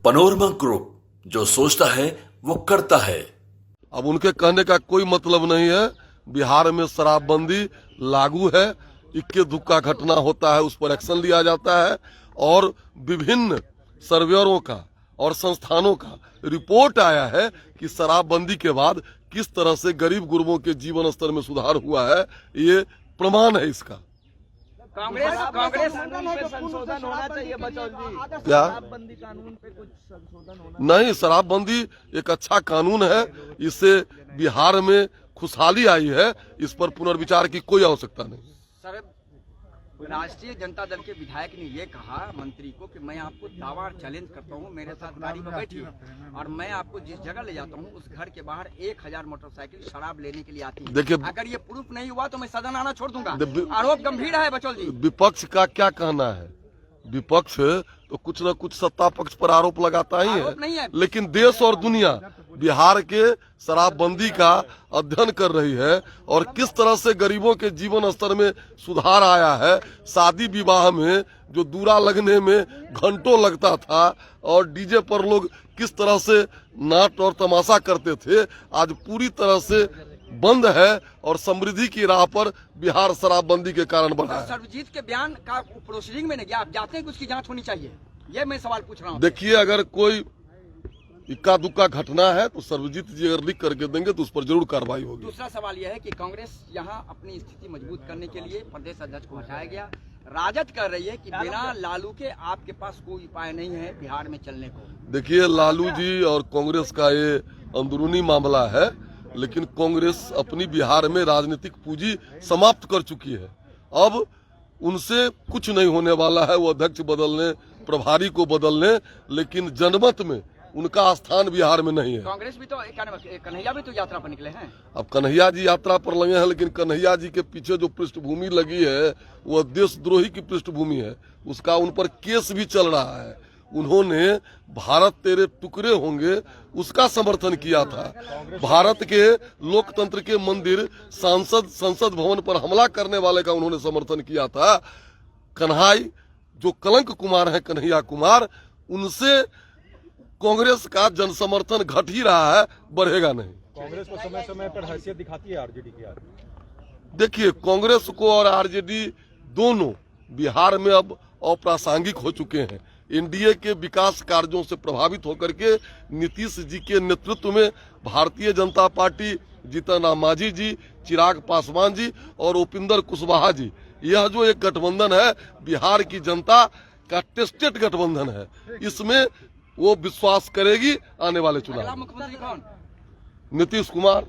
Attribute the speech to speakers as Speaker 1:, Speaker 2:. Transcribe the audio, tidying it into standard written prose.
Speaker 1: Panorama group, जो सोचता है वो करता है।
Speaker 2: अब उनके कहने का कोई मतलब नहीं है। बिहार में शराबबंदी लागू है, इक्के दुक्का घटना होता है उस पर एक्शन लिया जाता है और विभिन्न सर्वेयरों का और संस्थानों का रिपोर्ट आया है कि शराबबंदी के बाद किस तरह से गरीब गुरबों के जीवन स्तर में सुधार हुआ है। ये प्रमाण है इसका।
Speaker 3: कांग्रेस पे संशोधन होना चाहिए बचौल जी।
Speaker 2: क्या?
Speaker 3: शराबबंदी कानून पे कुछ संशोधन होना
Speaker 2: नहीं, शराबबंदी एक अच्छा कानून है, इससे बिहार में खुशहाली आई है, इस पर पुनर्विचार की कोई आवश्यकता नहीं।
Speaker 3: सर, राष्ट्रीय जनता दल के विधायक ने ये कहा मंत्री को कि मैं आपको दावा चैलेंज करता हूँ, मेरे साथ गाड़ी में बैठिए और मैं आपको जिस जगह ले जाता हूँ उस घर के बाहर 1000 मोटरसाइकिल शराब लेने के लिए आती है।
Speaker 2: देखिए,
Speaker 3: अगर ये प्रूफ नहीं हुआ तो मैं सदन आना छोड़ दूंगा। आरोप गंभीर है बचौल जी।
Speaker 2: विपक्ष का क्या कहना है? विपक्ष तो कुछ न कुछ सत्ता पक्ष पर आरोप लगाता ही
Speaker 3: आरोप नहीं है।
Speaker 2: लेकिन देश और दुनिया बिहार के शराबबंदी का अध्ययन कर रही है और किस तरह से गरीबों के जीवन स्तर में सुधार आया है। शादी विवाह में जो दूरा लगने में घंटों लगता था और डीजे पर लोग किस तरह से नाट और तमाशा करते थे, आज पूरी तरह से बंद है और समृद्धि की राह पर बिहार शराबबंदी के कारण बढ़ा है।
Speaker 3: सर्वजीत के बयान का प्रोसीडिंग में नहीं गया, आप जाते हैं कि उसकी जांच होनी चाहिए, ये मैं सवाल पूछ रहा हूँ।
Speaker 2: देखिए, अगर कोई इक्का दुक्का घटना है तो सर्वजीत जी अगर लिख करके देंगे तो उस पर जरूर कार्रवाई होगी।
Speaker 3: दूसरा सवाल यह है कि कांग्रेस यहाँ अपनी स्थिति मजबूत करने के लिए प्रदेश अध्यक्ष को हटाया गया। राजद कर रही है कि बिना लालू के आपके पास कोई उपाय नहीं है बिहार में चलने को।
Speaker 2: देखिए, लालू जी और कांग्रेस का ये अंदरूनी मामला है, लेकिन कांग्रेस अपनी बिहार में राजनीतिक पूंजी समाप्त कर चुकी है। अब उनसे कुछ नहीं होने वाला है, वो अध्यक्ष बदलने, प्रभारी को बदलने, लेकिन जनमत में उनका स्थान बिहार में नहीं है।
Speaker 3: कांग्रेस भी तो कन्हैया भी तो यात्रा पर निकले हैं।
Speaker 2: अब कन्हैया जी यात्रा पर लगे हैं, लेकिन कन्हैया जी के पीछे जो पृष्ठभूमि लगी है वो देशद्रोही की पृष्ठभूमि है। उसका उन पर केस भी चल रहा है। उन्होंने भारत तेरे टुकड़े होंगे उसका समर्थन किया था। भारत के लोकतंत्र के मंदिर संसद भवन पर हमला करने वाले का उन्होंने समर्थन किया था। कन्हैया जो कलंक कुमार है, कन्हैया कुमार, उनसे कांग्रेस का जनसमर्थन घट ही रहा है, बढ़ेगा नहीं।
Speaker 4: कांग्रेस को समय समय पर हैसियत दिखाती है आरजेडी की।
Speaker 2: देखिए, कांग्रेस को और आरजेडी दोनों बिहार में अब अप्रासंगिक हो चुके हैं। एनडीए के विकास कार्यों से प्रभावित होकर के नीतीश जी के नेतृत्व में भारतीय जनता पार्टी, जीतन राम मांझी जी, चिराग पासवान जी और उपेंद्र कुशवाहा जी, यह जो एक गठबंधन है बिहार की जनता का टेस्टेड गठबंधन है। इसमें वो विश्वास करेगी आने वाले चुनाव।
Speaker 3: मुख्यमंत्री कौन?
Speaker 2: नीतीश कुमार।